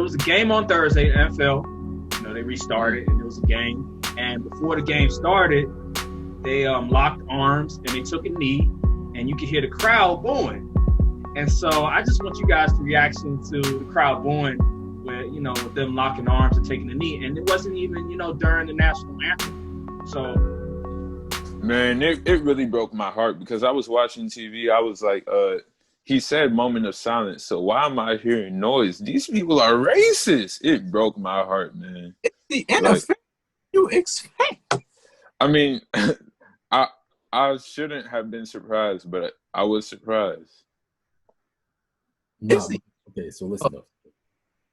was a game on Thursday, the NFL. They restarted, and it was a game. And before the game started, they locked arms and they took a knee, and you could hear the crowd booing. And so I just want you guys' reaction to the crowd booing with them locking arms and taking a knee. And it wasn't even, during the national anthem. So, man, it really broke my heart because I was watching TV. I was like, he said moment of silence. So why am I hearing noise? These people are racist. It broke my heart, man. It's the NFL. You expect. I mean, I shouldn't have been surprised, but I was surprised. No, okay, so listen up.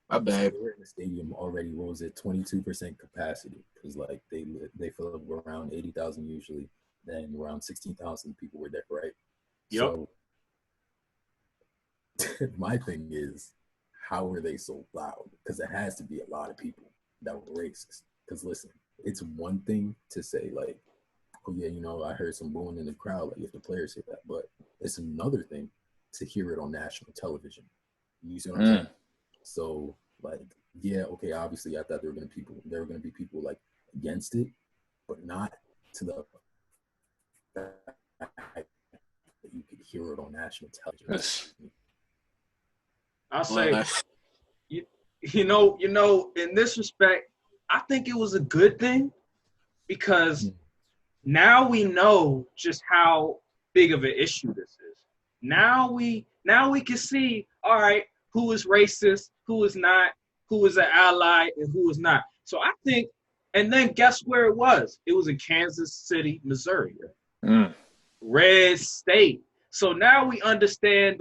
My bad. So we're in the stadium already. What was it? 22% capacity, because like they fill up around 80,000 usually. Then around 16,000 people were there, right? Yep. So my thing is, how were they so loud? Because it has to be a lot of people that were racist. Because listen, it's one thing to say like, oh yeah, I heard some booing in the crowd, like if the players say that, but it's another thing to hear it on national television. You see what I'm saying? So like, yeah, okay, obviously I thought there were gonna be people like against it, but not to the fact that you could hear it on national television. I'll say, in this respect, I think it was a good thing because now we know just how big of an issue this is. Now we can see, all right, who is racist, who is not, who is an ally, and who is not. So I think, and then guess where it was? It was in Kansas City, Missouri. Red state. So now we understand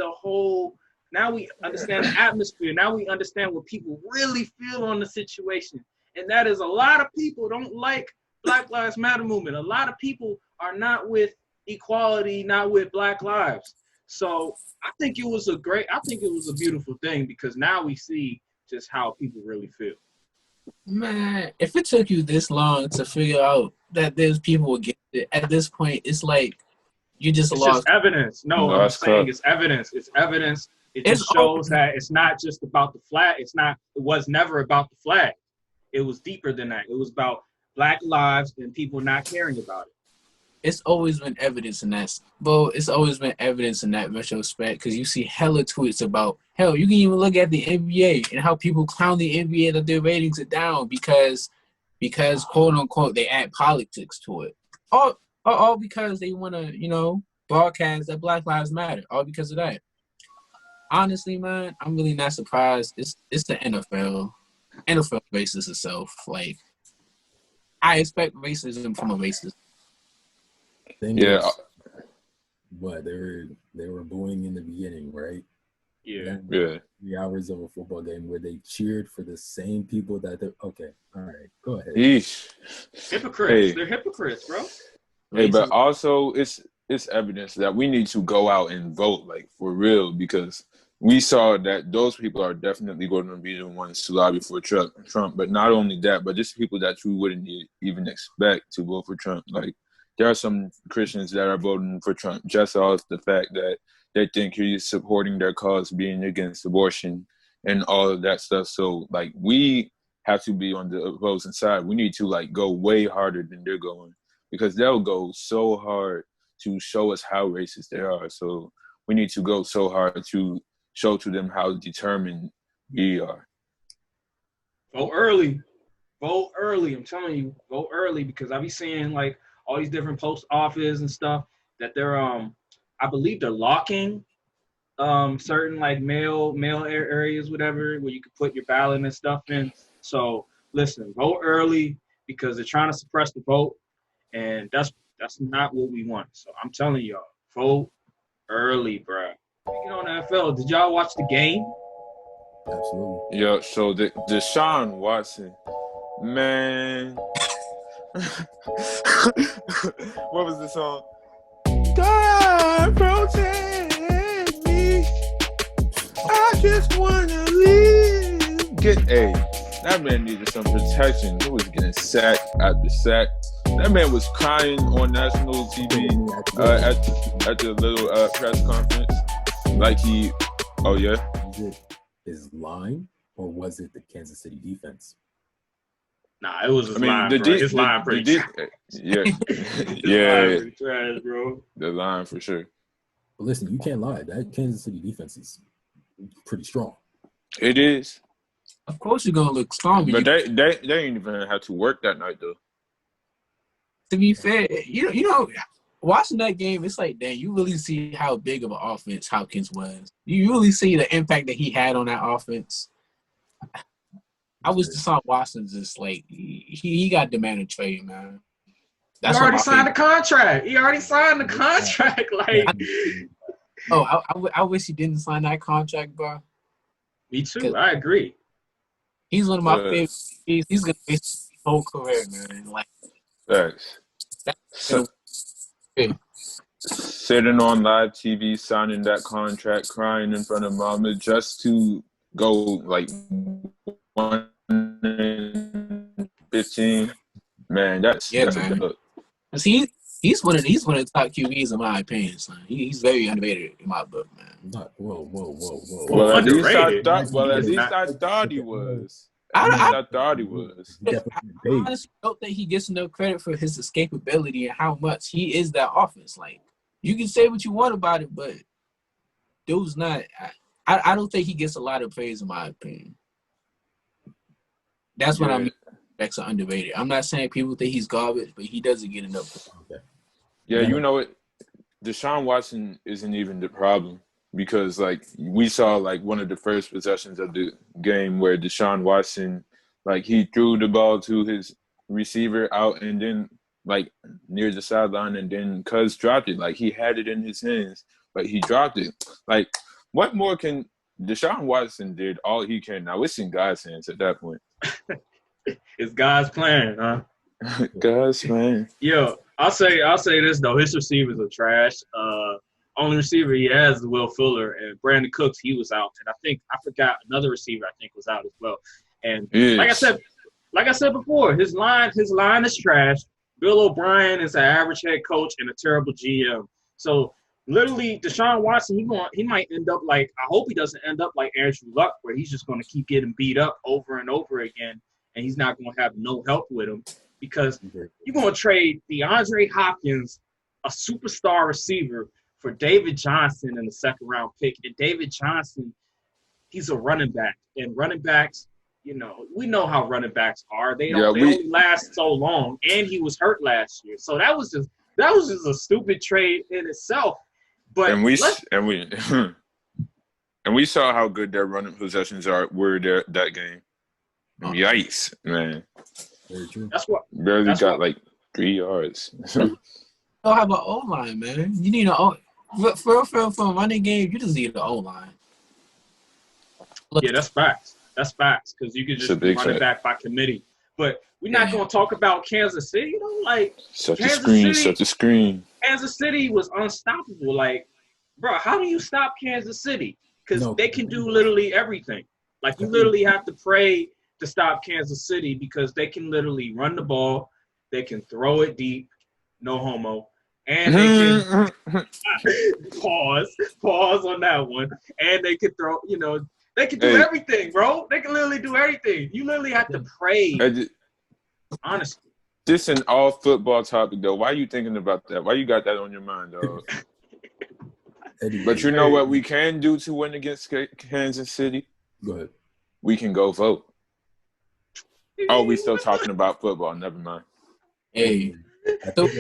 now we understand the atmosphere. Now we understand what people really feel on the situation. And that is a lot of people don't like Black Lives Matter movement. A lot of people are not with equality, not with Black lives. So I think it was a beautiful thing because now we see just how people really feel. Man, if it took you this long to figure out that there's people against it, at this point, it's like you just lost. It's just evidence. No, I'm saying it's evidence. It's evidence. It just shows that it's not just about the flag. It was never about the flag. It was deeper than that. It was about Black lives and people not caring about it. It's always been evidence in that. Well, it's always been evidence in that retrospect because you see hella tweets about, hell, you can even look at the NBA and how people clown the NBA that their ratings are down because quote unquote, they add politics to it. All because they want to, broadcast that Black Lives Matter. All because of that. Honestly, man, I'm really not surprised. It's the NFL. NFL racist itself. Like, I expect racism from a racist. Yeah. But they were booing in the beginning, right? Yeah. Yeah. 3 hours of a football game where they cheered for the same people that they're okay. All right, go ahead. Yeesh. Hypocrites. Hey. They're hypocrites, bro. Hey, but also it's evidence that we need to go out and vote, like for real, because we saw that those people are definitely going to be the ones to lobby for Trump. But not only that, but just people that you wouldn't even expect to vote for Trump. Like, there are some Christians that are voting for Trump just off the fact that they think he's supporting their cause, being against abortion and all of that stuff. So, like, we have to be on the opposing side. We need to, like, go way harder than they're going because they'll go so hard to show us how racist they are. So we need to go so hard to show to them how determined we are. Vote early. Vote early. I'm telling you, vote early because I be seeing, like, all these different post office and stuff that they're I believe they're locking certain like mail areas, whatever, where you can put your ballot and stuff in. So listen, vote early because they're trying to suppress the vote, and that's not what we want. So I'm telling y'all, vote early, bro. Speaking on the NFL, did y'all watch the game? Absolutely. Yeah. So the Deshaun Watson, man. What was the song? God protect me. I just wanna live. That man needed some protection. He was getting sack after sack. That man was crying on national TV at the little press conference. Like oh yeah. His line or was it the Kansas City defense? Nah, it was his I mean, line, bro. His line pretty trash. Yeah, His yeah, line pretty trash, bro. the line for sure. But listen, you can't lie. That Kansas City defense is pretty strong. It is, Of course, you're gonna look strong, but they ain't even have to work that night though. to be fair, watching that game, it's like, dang, you really see how big of an offense Hopkins was. You really see the impact that he had on that offense. I wish Deshaun Watson just like he got demanded trade, man. He already signed the contract. Like, I wish he didn't sign that contract, bro. Me too. I agree. He's one of my favorites. He's gonna face his whole career, man. Like, Thanks. Sitting on live TV, signing that contract, crying in front of mama just to go like 1-15. Man, that's man. See, he's one of the top QBs in my opinion, son. He's very underrated in my book, man. Whoa. Well, at least I underrated. thought he was. I thought he was. I honestly don't think he gets enough credit for his escapability and how much he is that offense. Like, you can say what you want about it, but dude's not. I don't think he gets a lot of praise in my opinion. That's what I mean. Backs are underrated. I'm not saying people think he's garbage, but he doesn't get enough. Yeah, you know what? Deshaun Watson isn't even the problem because, like, we saw, like, one of the first possessions of the game where Deshaun Watson, like, he threw the ball to his receiver out and then, like, near the sideline and then Cuz dropped it. Like, he had it in his hands, but he dropped it. Like, what more can Deshaun Watson did all he can. Now, it's in God's hands at that point. It's God's plan, huh? God's plan. Yo, I'll say this though. His receivers are trash. Only receiver he has is Will Fuller, and Brandon Cooks, he was out. And I forgot another receiver I think was out as well. And like I said before, his line is trash. Bill O'Brien is an average head coach and a terrible GM. So literally, Deshaun Watson, he might end up like, I hope he doesn't end up like Andrew Luck, where he's just going to keep getting beat up over and over again, and he's not going to have no help with him because you're going to trade DeAndre Hopkins, a superstar receiver, for David Johnson in the second round pick. And David Johnson, he's a running back, and running backs, we know how running backs are. They only last so long, and he was hurt last year, so that was just a stupid trade in itself. But and we saw how good their running possessions were there that game. Yikes, man! Very true. That's what barely got like 3 yards. Don't have an O line, man. You need for a running game. You just need an O line. Yeah, that's facts. That's facts because you can just run it back by committee. But we're not going to talk about Kansas City. Such a screen. Kansas City was unstoppable. Like, bro, how do you stop Kansas City? Because they can do literally everything. Like, you literally have to pray to stop Kansas City because they can literally run the ball. They can throw it deep. No homo. And they can pause on that one. And they can throw, they can do everything, bro. They can literally do everything. You literally have to pray. Honestly. This an all football topic, though. Why are you thinking about that? Why you got that on your mind, dog? But you know what we can do to win against Kansas City? Go ahead. We can go vote. Oh, we still talking about football. Never mind. Hey. I think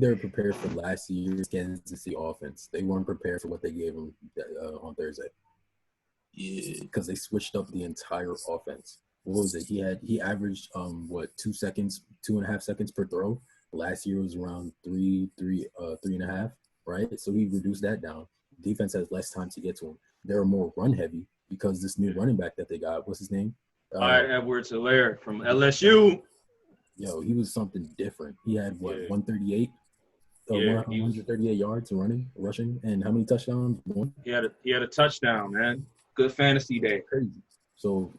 they were prepared for last year's Kansas City offense. They weren't prepared for what they gave them on Thursday. Yeah, because they switched up the entire offense. What was it? He averaged 2.5 seconds per throw. Last year was around 3.5, right? So he reduced that down. Defense has less time to get to him. They're more run heavy because this new running back that they got, what's his name? Edwards-Helaire from LSU. Yo, he was something different. He had 138? 138 yards rushing, and how many touchdowns? One? He had a touchdown, man. Good fantasy day. Crazy. So,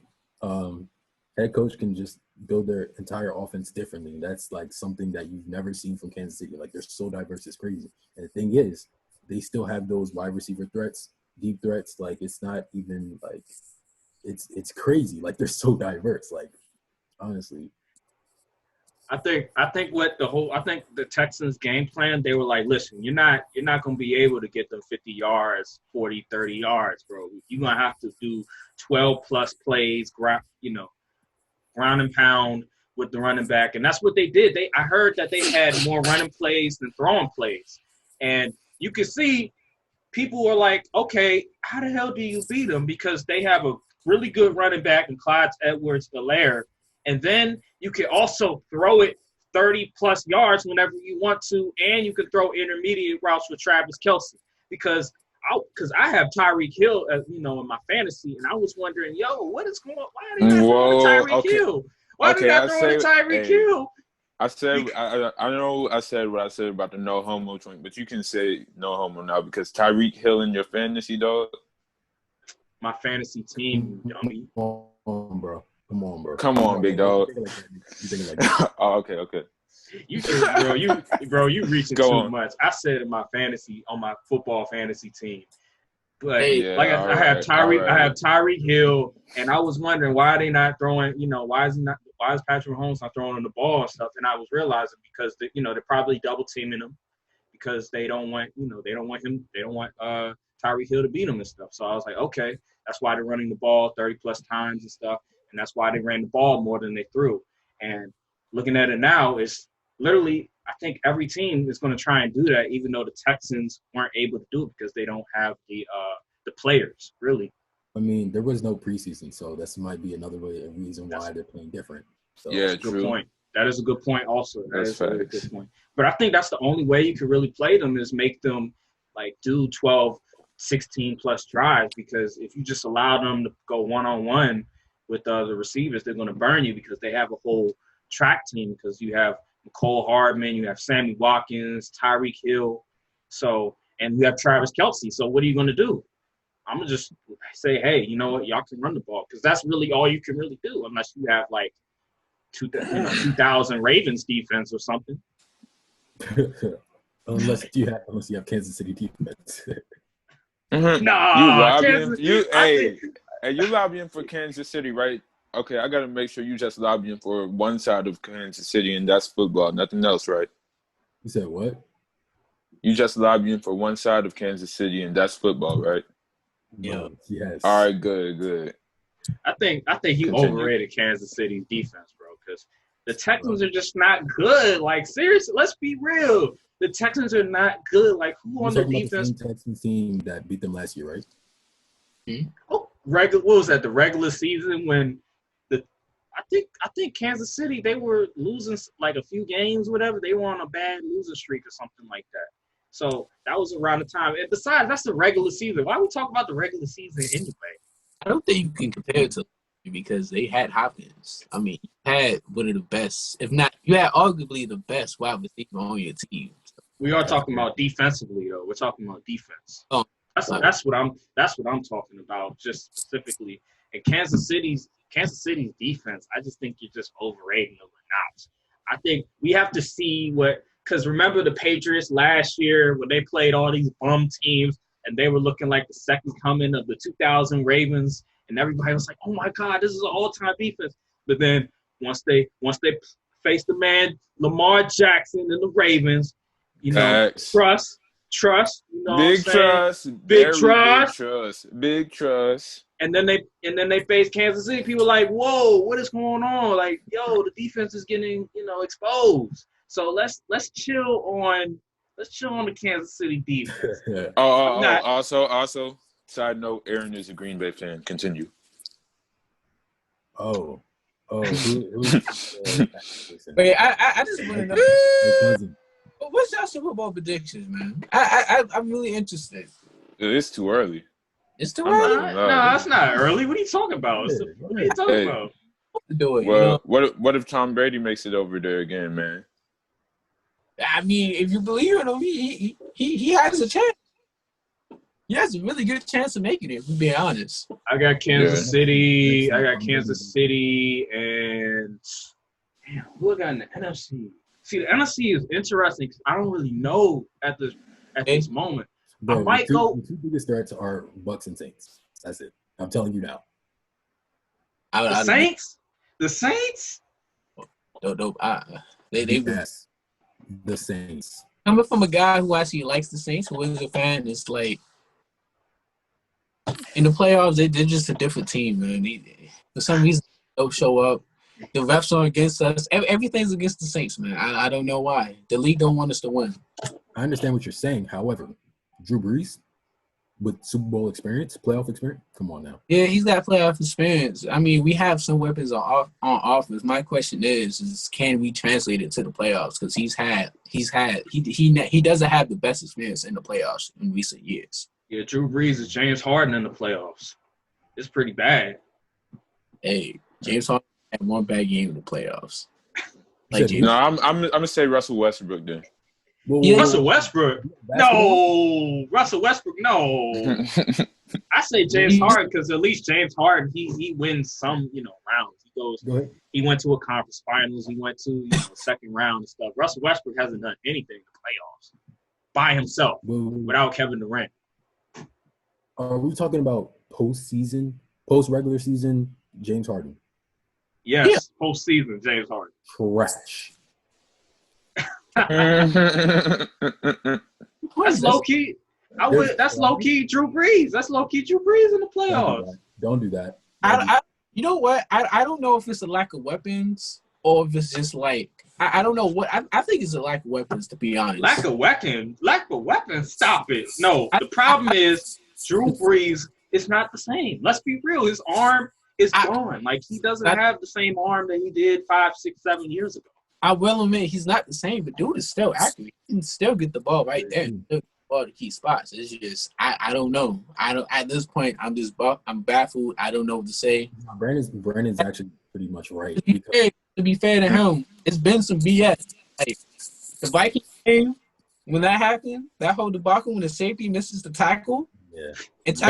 head coach can just build their entire offense differently. That's like something that you've never seen from Kansas City. Like, they're so diverse, it's crazy. And the thing is, they still have those wide receiver threats deep threats. Like, it's not even like it's crazy. Like, they're so diverse. Like, honestly. I think the Texans game plan, they were like, listen, you're not going to be able to get them 50 yards, 40, 30 yards, bro. You're going to have to do 12 plus plays, ground and pound with the running back. And that's what they did. I heard that they had more running plays than throwing plays. And you can see people were like, okay, how the hell do you beat them? Because they have a really good running back in Clyde Edwards-Helaire. And then you can also throw it 30-plus yards whenever you want to, and you can throw intermediate routes with Travis Kelce. Because I have Tyreek Hill, in my fantasy, and I was wondering, what is going on? Why are they not throwing to Tyreek Hill? Why are they not throwing to Tyreek Hill? I know I said what I said about the no homo joint, but you can say no homo now because Tyreek Hill in your fantasy, dog. My fantasy team, dummy. Come on, bro. Come on, big dog. Oh, okay. You reaching too much. I said in my fantasy on my football fantasy team, but I have Tyreek Hill, and I was wondering why are they not throwing? Why is Patrick Mahomes not throwing on the ball and stuff? And I was realizing because they're probably double teaming him because they don't want Tyreek Hill to beat him and stuff. So I was like, okay, that's why they're running the ball 30 plus times and stuff. And that's why they ran the ball more than they threw. And looking at it now, it's literally, I think every team is going to try and do that, even though the Texans weren't able to do it because they don't have the players, really. I mean, there was no preseason, so this might be another reason why they're playing different. So, yeah, that's a true. Good point. That is a good point also. That's a really good point. But I think that's the only way you can really play them is make them, do 12, 16-plus drives because if you just allow them to go one-on-one with the receivers, they're going to burn you because they have a whole track team because you have McCole Hardman, you have Sammy Watkins, Tyreek Hill, and you have Travis Kelce. So what are you going to do? I'm going to just say, hey, you know what, y'all can run the ball because that's really all you can really do unless you have 2000 Ravens defense or something. unless you have Kansas City defense. Nah, you lobbying for Kansas City, right? Okay, I got to make sure you just lobbying for one side of Kansas City, and that's football, nothing else, right? You said what? You just lobbying for one side of Kansas City, and that's football, right? Yeah. Yes. All right, good. I think he overrated Kansas City's defense, bro, because the Texans are just not good. Like, seriously, let's be real. The Texans are not good. Like, who on the defense? The Texans team that beat them last year, right? Oh, what was that? The regular season when I think Kansas City, they were losing a few games, whatever. They were on a bad losing streak or something like that. So that was around the time. And besides, that's the regular season. Why we talk about the regular season anyway? I don't think you can compare it to because they had Hopkins. I mean, you had one of the best, if not, you had arguably the best wide receiver on your team. So. We are talking about defensively, though. We're talking about defense. Oh, that's what I'm talking about, just specifically. And Kansas City's defense, I just think you're just overrating them notch. I think we have to see because remember the Patriots last year when they played all these bum teams and they were looking like the second coming of the 2000 Ravens, and everybody was like, "Oh my God, this is an all-time defense." But then once they faced the man Lamar Jackson and the Ravens, trust, you know, big trust. And then they faced Kansas City. People were like, whoa, what is going on? Like, the defense is getting, exposed. So let's chill on the Kansas City defense. Also, side note, Aaron is a Green Bay fan. Continue. Who Wait, I just want to know. What's your Super Bowl predictions, man? I'm really interested. It's too early. It's too early. No, it's not early. What are you talking about? What are you talking about? Do it. Well, what if Tom Brady makes it over there again, man? I mean, if you believe in him, he has a chance. He has a really good chance of making it, to be honest. I got Kansas City. And damn, who I got in the NFC? See, the NFC is interesting because I don't really know at this moment. Bro, I might go. The two biggest threats are Bucks and Saints. That's it. I'm telling you now. The Saints. The Saints. Yes, the Saints. Coming from a guy who actually likes the Saints, who is a fan, it's like in the playoffs, they're just a different team, man. For some reason, they don't show up. The refs are against us. Everything's against the Saints, man. I don't know why. The league don't want us to win. I understand what you're saying. However, Drew Brees with Super Bowl experience, playoff experience, come on now. Yeah, he's got playoff experience. I mean, we have some weapons on offense. My question is can we translate it to the playoffs? Because he doesn't have the best experience in the playoffs in recent years. Yeah, Drew Brees is James Harden in the playoffs. It's pretty bad. Hey, James Harden had one bad game in the playoffs. No, I'm gonna say Russell Westbrook then. Russell Westbrook? No. Russell Westbrook? No. I say James Harden because at least James Harden, he wins some, rounds. He went to a conference finals. He went to, second round and stuff. Russell Westbrook hasn't done anything in the playoffs by himself without Kevin Durant. Are we talking about post-regular season James Harden? Yes, postseason James Harden. Trash. That's low key. That's low key Drew Brees. That's low key Drew Brees in the playoffs. Don't do that. You know what? I don't know if it's a lack of weapons or if it's just like I don't know what I think it's a lack of weapons, to be honest. Lack of weapons. Stop it. No, the problem is Drew Brees is not the same. Let's be real. His arm is gone. Like he doesn't have the same arm that he did 5, 6, 7 years ago. I will admit he's not the same, but dude is still accurate. He can still get the ball right there. Still get the ball to key spots. It's just I don't know. At this point I'm baffled. I don't know what to say. Brandon's actually pretty much right. To be fair to him, it's been some BS. Like the Vikings game, when that happened, that whole debacle when the safety misses the tackle. Yeah. It's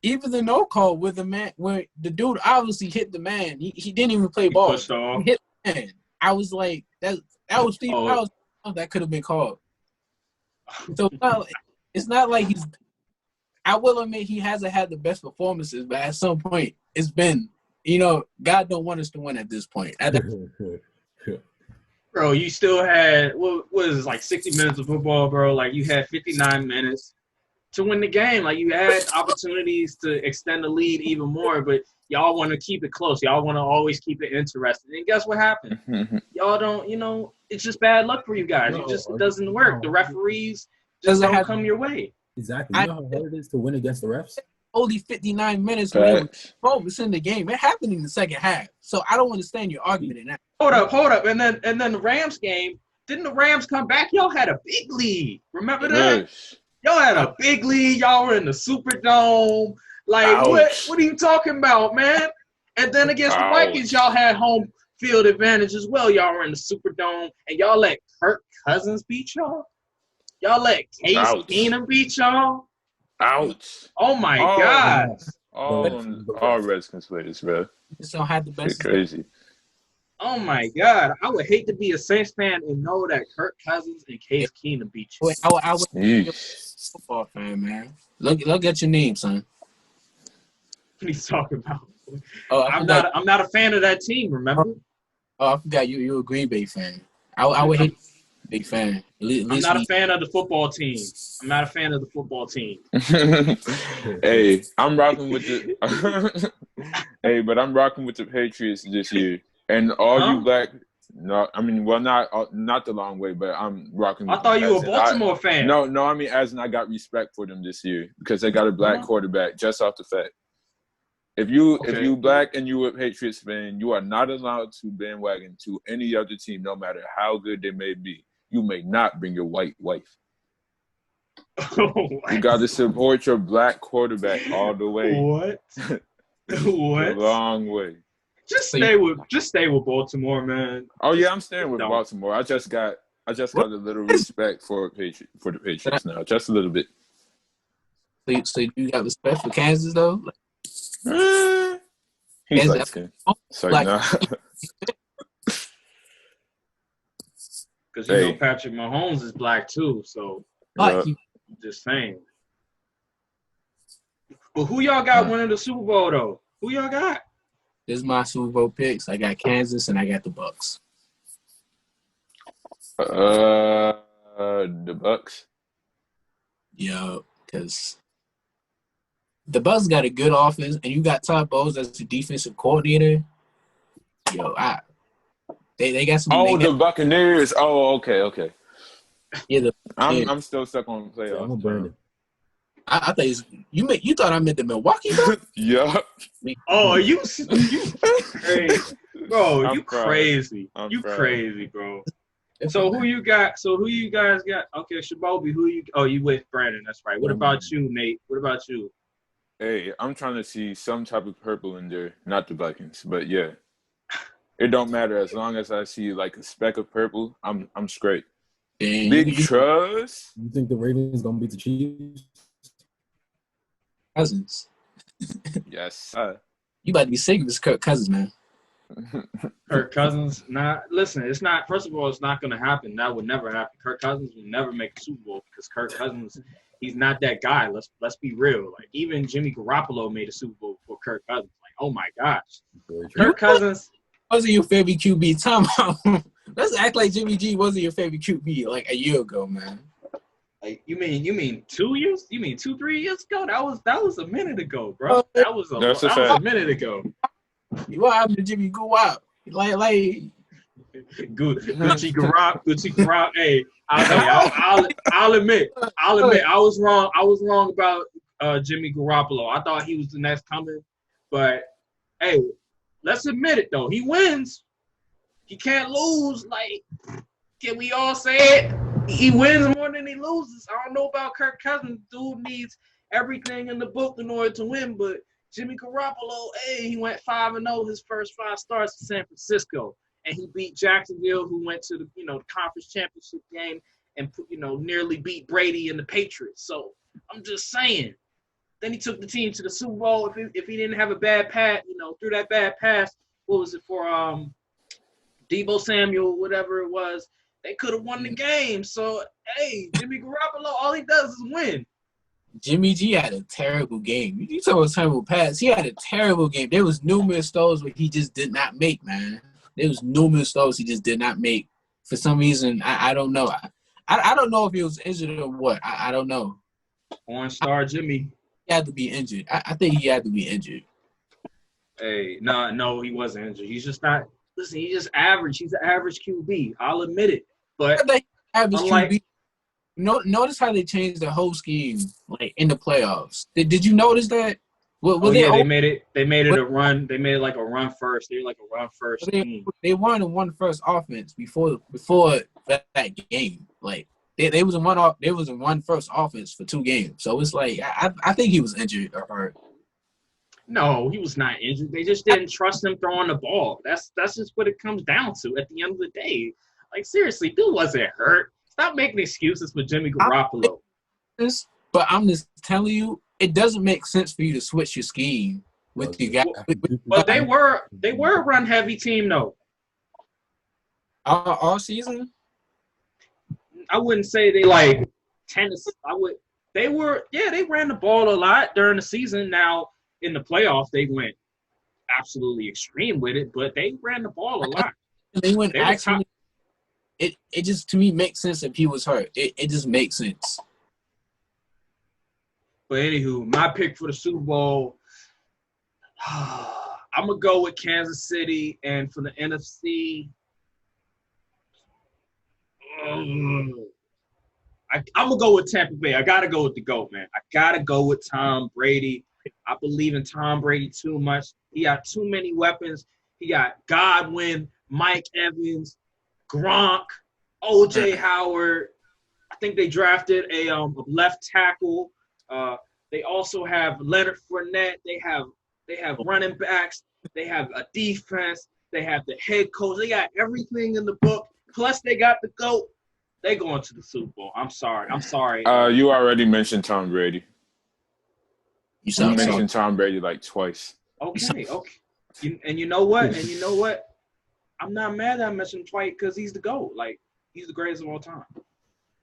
even the no call with the man where the dude obviously hit the man. He didn't even play ball. He hit the man. I was like, that was Steve. That could have been called. So it's not like he's. I will admit he hasn't had the best performances, but at some point it's been. God don't want us to win at this point. Bro, you still had what is it, like 60 minutes of football, bro? Like you had 59 minutes to win the game. Like you had opportunities to extend the lead even more, but y'all want to keep it close. Y'all want to always keep it interesting. And guess what happened? Y'all don't, it's just bad luck for you guys. It doesn't work. The referees just don't come your way. Exactly. You know how hard it is to win against the refs? Only 59 minutes when focus in the game. It happened in the second half. So I don't understand your argument in that. Hold up. And then the Rams game, didn't the Rams come back? Y'all had a big lead. Remember that? Yes. Y'all had a big lead. Y'all were in the Superdome. Like, what are you talking about, man? And then against the Vikings, y'all had home field advantage as well. Y'all were in the Superdome, and y'all let Kirk Cousins beat y'all? Y'all let Case Keenum beat y'all? Ouch. Oh, my God. All Redskins players, bro. Just don't have the best. It's crazy. Oh, my God. I would hate to be a Saints fan and know that Kirk Cousins and Case Keenum beat you. I would be a football fan, man. Look at your name, son. What are you talking about? Oh, I'm not a fan of that team, remember? Oh, I forgot you're a Green Bay fan. I would hate big fan. I'm not a fan of the football team. Hey, I'm rocking with the but I'm rocking with the Patriots this year. And all you black not the long way, but I'm rocking with I thought you were a Baltimore fan. No, I mean as in I got respect for them this year because they got a black quarterback just off the fact. If you black and you a Patriots fan, you are not allowed to bandwagon to any other team, no matter how good they may be. You may not bring your white wife. You got to support your black quarterback all the way. What? A long way. Just stay with Baltimore, man. Oh yeah, I'm staying with Baltimore. I just got a little respect for the Patriots now, just a little bit. So you got respect for Kansas though? He's like, sorry, nah. Because, you know, Patrick Mahomes is black too. So, But I'm just saying. But who y'all got winning the Super Bowl, though? Who y'all got? This is my Super Bowl picks. I got Kansas and I got the Bucks. The Bucks. Yeah, because the Bucks got a good offense, and you got Todd Bowles as the defensive coordinator. Yo, they got some. Oh, the Buccaneers. Oh, okay. Yeah, I'm still stuck on playoffs. I thought you thought I meant the Milwaukee Bucks? Yeah. Oh, you crazy, bro? You crazy? You fried. Crazy, bro? So who you got? So who you guys got? Okay, Shabobi. Who you? Oh, you with Brandon? That's right. What about you, Nate? What about you? Hey, I'm trying to see some type of purple in there, not the Vikings, but yeah, it don't matter as long as I see like a speck of purple. I'm straight. Dang, Big trust. You think the Ravens gonna beat the Chiefs? Cousins. Yes. You about to be sick of this Kirk Cousins, man. Kirk Cousins, listen, it's not. First of all, it's not going to happen. That would never happen. Kirk Cousins will never make a Super Bowl because Kirk Cousins, he's not that guy. Let's be real. Like even Jimmy Garoppolo made a Super Bowl for Kirk Cousins. Like, oh my gosh, Kirk Cousins wasn't your favorite QB. Tom, let's act like Jimmy G wasn't your favorite QB like a year ago, man. Like you mean 2 years? You mean 2-3 years ago? That was a minute ago, bro. That was a minute ago. What happened to Jimmy Garoppolo? Like Gucci Garoppolo. Hey, I'll admit, I was wrong. I was wrong about Jimmy Garoppolo. I thought he was the next coming, but hey, let's admit it though. He wins. He can't lose. Like, can we all say it? He wins more than he loses. I don't know about Kirk Cousins. Dude needs everything in the book in order to win, but Jimmy Garoppolo, hey, he went 5-0 his first 5 starts in San Francisco, and he beat Jacksonville, who went to the conference championship game and nearly beat Brady and the Patriots. So I'm just saying. Then he took the team to the Super Bowl. If he didn't have a bad pass, threw that bad pass, what was it for? Deebo Samuel, whatever it was, they could have won the game. So hey, Jimmy Garoppolo, all he does is win. Jimmy G had a terrible game. You talk about terrible pass. He had a terrible game. There was numerous throws where he just did not make, man. There was numerous throws he just did not make. For some reason, I don't know. I don't know if he was injured or what. I don't know. Orange Star Jimmy. He had to be injured. I think he had to be injured. Hey, no, he wasn't injured. He's just not – listen, he's just average. He's an average QB. I'll admit it. But average QB. Notice how they changed the whole scheme, like in the playoffs. Did you notice that? They made it. They made it a run. They made it like a run first. They were like a run first team. They won a one first offense before that game. Like they was in one first offense for 2 games. So it's like I think he was injured or hurt. No, he was not injured. They just didn't trust him throwing the ball. That's just what it comes down to at the end of the day. Like seriously, dude wasn't hurt. Stop making excuses for Jimmy Garoppolo. But I'm just telling you, it doesn't make sense for you to switch your scheme with your guy. But they were a run heavy team though. All season? I wouldn't say they like Tennessee. They ran the ball a lot during the season. Now in the playoffs, they went absolutely extreme with it, but they ran the ball a lot. They went actually. It just, to me, makes sense if he was hurt. It just makes sense. But anywho, my pick for the Super Bowl, I'm going to go with Kansas City. And for the NFC, I'm going to go with Tampa Bay. I got to go with the GOAT, man. I got to go with Tom Brady. I believe in Tom Brady too much. He got too many weapons. He got Godwin, Mike Evans, Gronk, O.J. Howard. I think they drafted a left tackle. They also have Leonard Fournette. They have running backs. They have a defense. They have the head coach. They got everything in the book. Plus, they got the GOAT. They going to the Super Bowl. I'm sorry. You already mentioned Tom Brady. You mentioned Tom Brady like twice. Okay. And you know what? I'm not mad that I mentioned him twice because he's the GOAT. Like, He's the greatest of all time.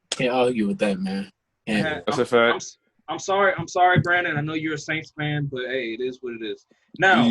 Can't argue with that, man. Man, That's a fact. I'm sorry, Brandon. I know you're a Saints fan, but hey, it is what it is. Now,